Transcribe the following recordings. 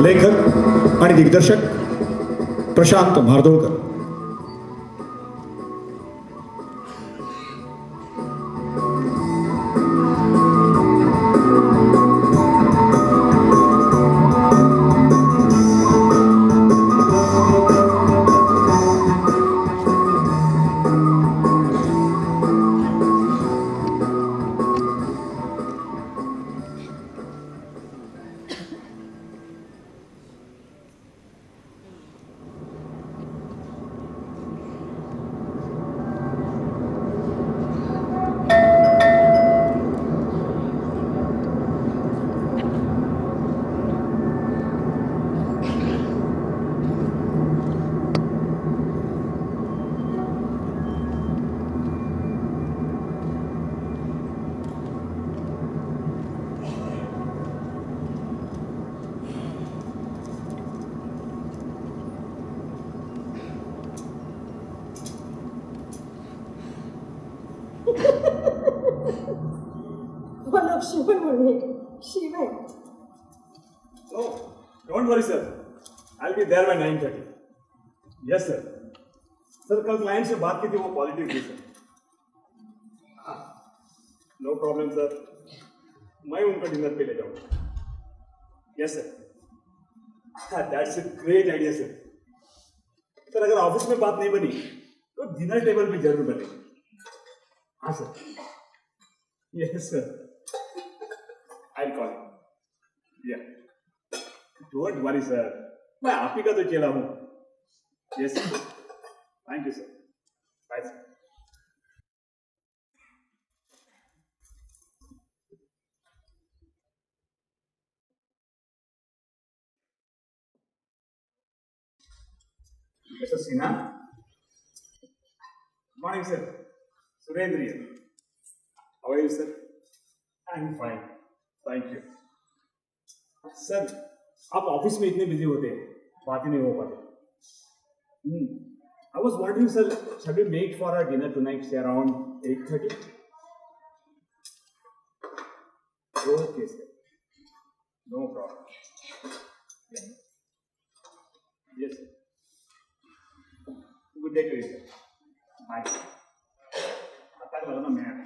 लेखक आणि दिग्दर्शक Prashant भारदोळकर. Oh, don't worry, sir. I'll be there by 9:30. Yes, sir. Sir कल क्लाइंट से बात की थी, वो पॉजिटिव थी सर. नो प्रॉब्लम सर, मैं उनको डिनर पे ले जाऊंगा. Yes sir. That's a great idea sir. Sir अगर ऑफिस में बात नहीं बनी तो डिनर टेबल पे जरूर बनेगी. हाँ sir. Yes sir. I will call you. या डोंट वरी सर, मैं आप ही का तो चेला हूँ. Yes sir. Thank you sir. Bye sir. Mister Sinha. Morning sir. Surendra here. How are you sir? I'm fine. Thank you. Sir आप ऑफिस में इतने बिजी होते हैं, बात ही नहीं हो पाती. I was wondering sir, shall we make for our dinner tonight say around 8:30? Okay sir. No problem. Yes sir. Good day to you sir. Bye. आता लगा ना मैं.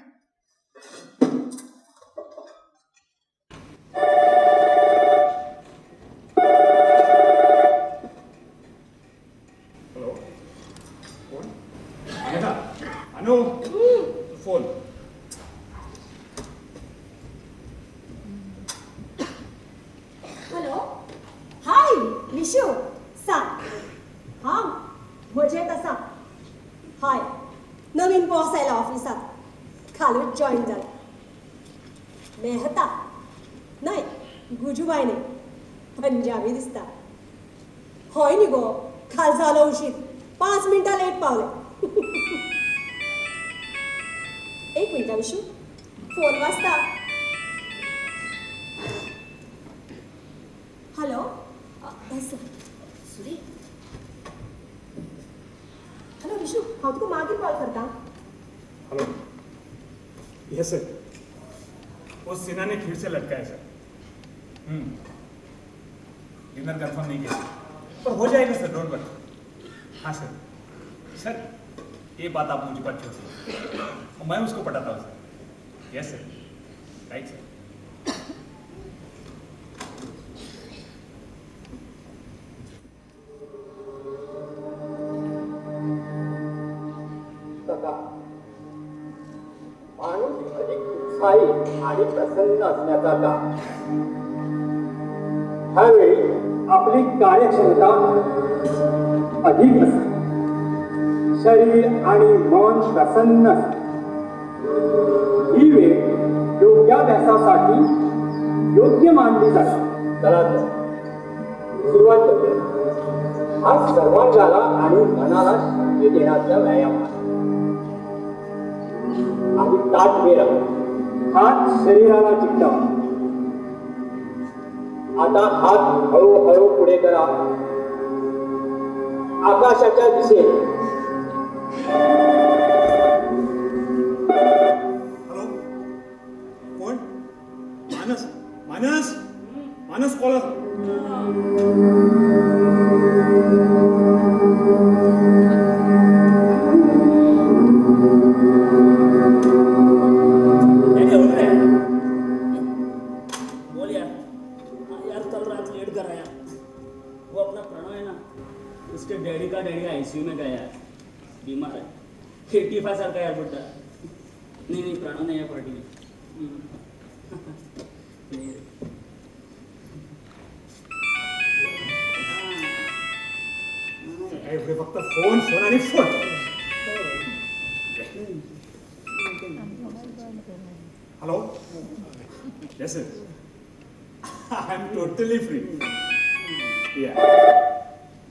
फोन. हॅलो. हाय विशू. सांग. हां मजेत असा. हाय नवीन बॉस आयला ऑफिसात. खालूच जॉईन झाला. मेहता नाही गुजूबाईने. पंजाबी दिसता. होय नी गो. खाल झालं उशीर. 5 मिनिटं लेट पावले. एक मिनिट विशू. फोन वाजता. हॅलो. सुरे. हॅलो विशू. हांव तुका मागीर कॉल करता. हेलो. Yes sir. वो सिन्हा ने फिर से लटकाया सर. डिनर कंफर्म नहीं किया पर हो जाएगा सर, डोंट वरी. हाँ सर. सर ये बात आप मुझे पर छोड़, मैं उसको पढ़ाता हूँ sir. Yes sir. Right sir. माणूस अधिक उत्साही आणि प्रसन्न असण्याचा काळ. ह्यावेळी आपली कार्यक्षमता अधिक असते. शरीर आणि मन प्रसन्न असते. ही वेळ योगाभ्यासासाठी योग्य मानली जाते. चला सुरुवात करूया. हा सर्वांगाला आणि मनाला शक्ती देण्याचा व्यायाम आहे. आणि ताट वेळा हात शरीराला चिकटावा. आता हात हळूहळू पुढे करा. आकाशाच्या दिशेने. हेलो. कोण? मानस. मानस. मानस कॉलर. बोल यार. यार कल रात लेट कर आया. वो अपना प्रणव है ना, उसके डैडी का डैडी आईसीयू में गया है, बीमार है. 85 साल का यार बुड्ढा. नहीं प्रणव नहीं है पार्टी में. नहीं रे. फक्त फोन फोन आणि phone. Hello. Yes sir. I am totally free. Yeah,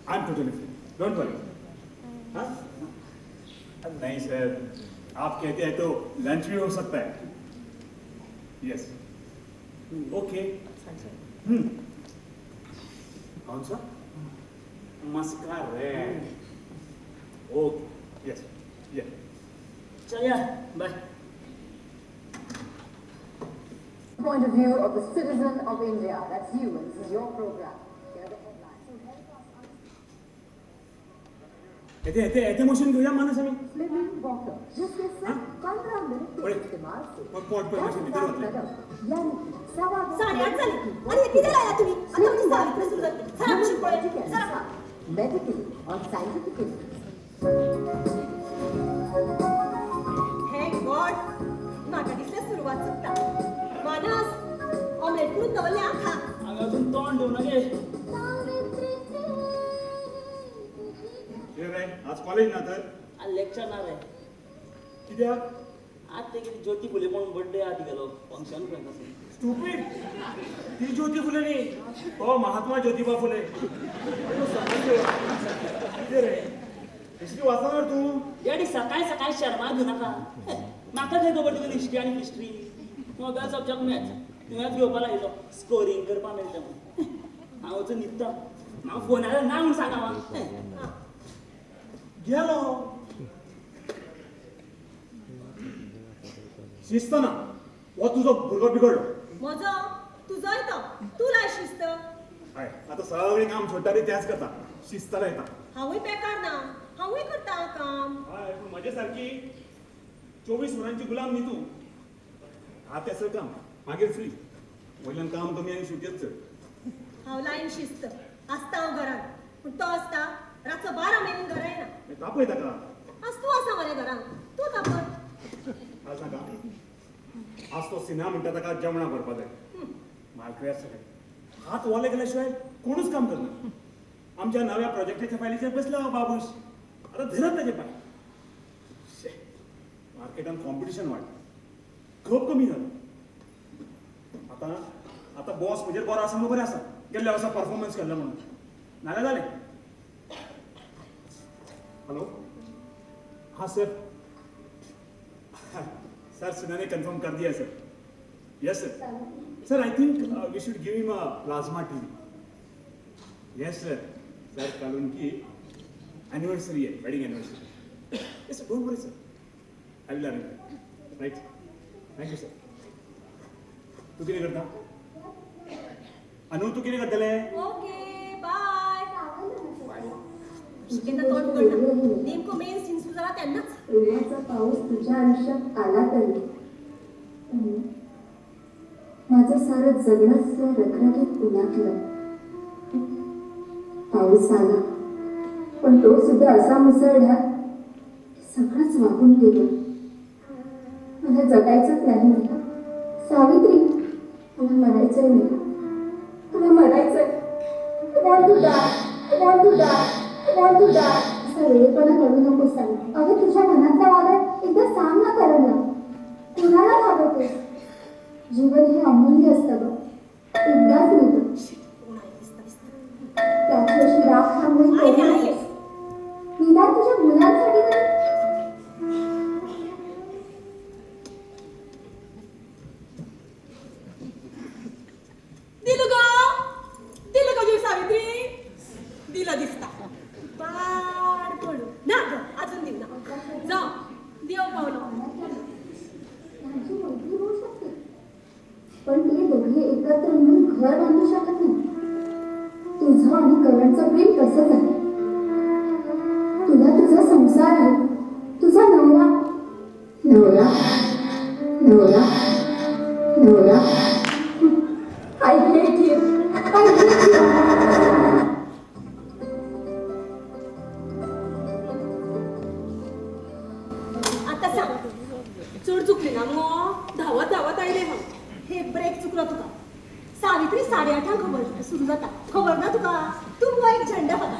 I'm totally free. Don't worry. हाँ? नहीं सर, आप कहते हैं तो लंच भी हो सकता है. Yes. Okay. कौन सा? मस्का रेड. Okay. Yes. Yeah. चल यार, bye. Point of view of the citizen of India. That's you, and this is your program. Here are the headlines. ऐसे मोशन घेऊया मानस आम्ही. Living water. जिसके सिर्फ 15 मिनट के ओए, इस्तेमाल से पॉट पे मशीन इधर होते. यानी 8:15 साडेआठ झाली. अरे किती आला तुम्ही? आता म्हणजे सावित्री सुरू झाली. चला मशीन पळूया. चला. medically or scientifically. Thank God. म्हाका दिसलें सुरवात चुकता. मानस ऑमलेट करून दवरल्या खा. हांगा अजून तोंड देऊ नगे. हे रे, आज कॉलेज ना तर आज लेक्चर ना रे. कित्याक? आज ते कितें ज्योती फुले म्हणून बर्थडे आहा तिगेलो. फंक्शन खंय कसं. स्टुपिड. ती ज्योती फुले न्ही. हो महात्मा ज्योतिबा फुले. कितें रे? हिस्ट्री वाचणार तू? डॅडी सकाळी शर्मा घेऊ नाका. म्हाका खंय खबर तुका हिस्ट्री आनी हिस्ट्री. Mobile subject maths. तुवेंच घेवपा लायलो. स्कोरिंग करपा मेळटा म्हणून. हांव वचून न्हिदता. हांव फोनार ना म्हूण सांगा हांव. गेलो. शिस्त ना. हो तुझो भुरगो बिघडलो. म्हजो तुजोय तो. तू लाय शिस्त. हाय, आता सगळें काम सोडटा रे त्याच करता. शिस्त लायता. हांवूय बेकार ना. हांवूय करता काम. हाय, पूण म्हजे सारकी 24 वरांची गुलाम न्ही तू. आतां काम मागीर फ्री. वयल्यान काम कमी आनी सुटयेत चड. हांव लायन शिस्त. आसता हांव घरांत. पूण तो आसता रातचो 12 मेरेन घरा येना. तापय ताका. आज तू आसा मरे घरांत. तू तापय. आज नाका. आज तो सिनेमा म्हणटा ताका जेवणां करपा जाय. मालकरी आसता. हात ओले केल्या शिवाय कोणूच काम करना. आमच्या नव्या प्रोजेक्टाच्या फायलीचेर बसला हो बाबूश. आता धरत ताचे पाय. मार्केटान कॉम्पिटिशन वाडलें. खूब कमी जालें. आता बॉस म्हणजे बरो आसा म्हणून बरें आसा. गेल्ल्या वर्सा परफॉर्मन्स केल्लो म्हणून. नाल्यार जालें. हॅलो. हाँ सर. सर सुनाने कंफर्म कर दिया sir. Yes sir. Sir I think we should give him a plasma TV. Yes sir. सर कल उनकी एनिवर्सरी है. Wedding anniversary. Yes sir. Don't worry sir. I will arrange. Right. Thank you sir. तू कितें करता? अनु तू कितें करतले? Okay bye. शिकेंदा तोंड उघडना. नेमकं मेन सीन सुरू झाला त्यांनाच. प्रेमाचा पाऊस तुझ्या आयुष्यात आला तरी माझं सारं जगणंच रखरखीत उलाटलं. पाऊस आला पण तो सुद्धा असा मुसळला सगळंच वाहून गेलं. मला जगायचंच नाही मला. सावित्री मला मरायचंय नाही. तुला मरायचंय. असा वेळेपणा करू नको सांग. अगं तुझ्या मनातला वादळ एकदा सांग ना करायला. कुणाला घाबरतेस? जीवन हे अमूल्य असतं बघ. एकदाच मिळतं. त्याची अशी राख थांबून निदान तुझ्या मुलांसाठी तरी. दिलं का जीव सावित्री? दिलं दिसता. बाड पडू ना ग. अजून दिल ना. जा देव पावलं. त्यांची मैत्री होऊ शकते पण ते दोघे एकत्र मिळून घर बांधू शकतात. तुझं आणि करणचं प्रेम तसंच आहे. तुला तुझा संसार आहे, तुझा नवरा नवरा नवरा नवरा. I hate you. I hate you. आता सांग चड चुकली ना मग धावत धावत आयले हांव. हे ब्रेक चुकलो तुका. सावित्री 8:30 खबर सुरू जाता. खबर ना तुका? तू हो एक झंडा होता.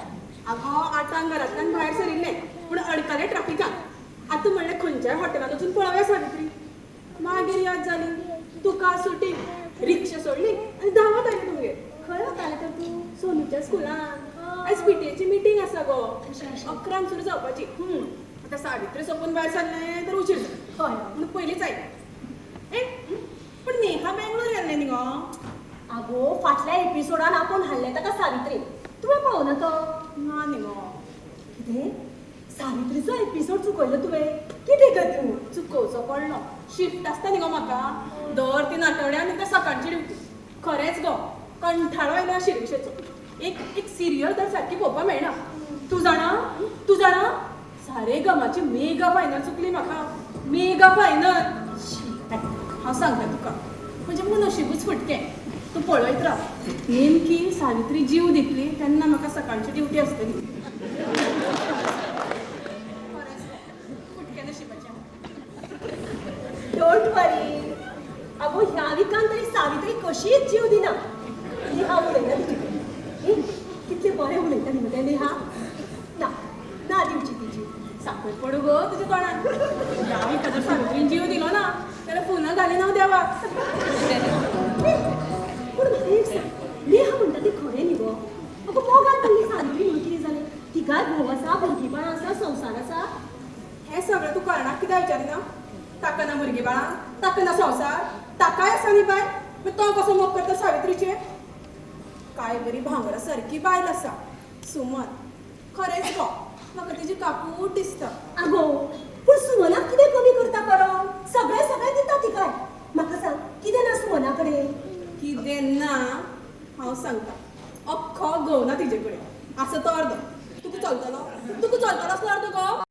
अगो 8 घरांतल्यान भायर सरिल्ले पूण अडकले ट्रॅफिकान. आतां म्हणलें खंयच्याय हॉटेलांत वचून पळोवया सावित्री. मागीर याद जाली तुका सुटी रिक्षा सोडली आनी धावत आयली तुमगेर. खंय वतालें तर तूं? सोनूच्या स्कुलान. आयज पीटीएची मिटींग आसा गो. 11 सुरू जावपाची. आता सावित्री सोपून भायर सरलें तर उशीर जालो. हय म्हणून पयलींच आयलें. पण नेहा बेंगलोर गेल्लें न्ही गो. आगो फाटल्या एपिसोडान आपूण हाडलें ताका सावित्री. तुवें पळोवना तो? ना न्ही गो. कितें? सावित्रीचो एपिसोड चुकयलो तुवें? कितें ग तूं? चुकोवचो पडलो. शिफ्ट आसता न्ही गो म्हाका. दर 3 आठवड्यान एकदां सकाळची ड्युटी. खरेंच गो कंठाळो आयला शिरविशेचो. एक सिरियल तर सारकी पळोवपाक मेळना. तूं जाणा सारे गमाची मेगा फायनल चुकली म्हाका. Mega final. हांव सांगता तुका म्हणजे म्हूण नशिबूच फुटकें. तूं पळयत राव. नेमकी सावित्री जीव दितली तेन्ना म्हाका सकाळची ड्युटी आसतली. फुटकें नशिबाचें. डोंट वरी. अगो ह्या विकान तरी सावित्री कशीच जीव दिना. नेहा उलयता तुजे कडेन. कितले बरें उलयता न्ही तें नेहा. ना दिवची ती जीव. साखर पडू गो तुज्या तोंडान. ह्या विका जर सावित्रीन जीव दिलो ना जाल्यार फुलां घालीन हांव देवाक. पूण म्हाका एक सांग नेहा म्हणटा तें खरें न्ही गो. अगो मोगान पडली सावित्री म्हणून कितें जालें? तिकाय घोव आसा, भुरगीं बाळां आसा, संवसार आसा. हें सगळें तूं करणाक कित्याक विचारिना? ताका ना भुरगीं बाळां, ताका ना संवसार, ताकाय आसा न्ही बाय. मागीर तो कसो मोग करता सावित्रीचेर? काय बरी भांगरा सारकी बायल आसा सुमन. खरेंच गो म्हाका तिची काकूट दिसता. आगो पूण सुमनाक कितें कमी करता करो? सगळें दिता तिकाय. म्हाका सांग कितें ना सुमना कडेन? कितें ना हांव सांगता. अख्खो घोव ना तिजे कडेन. आसा तो अर्दो. तुका चलतलो असलो अर्दो गो?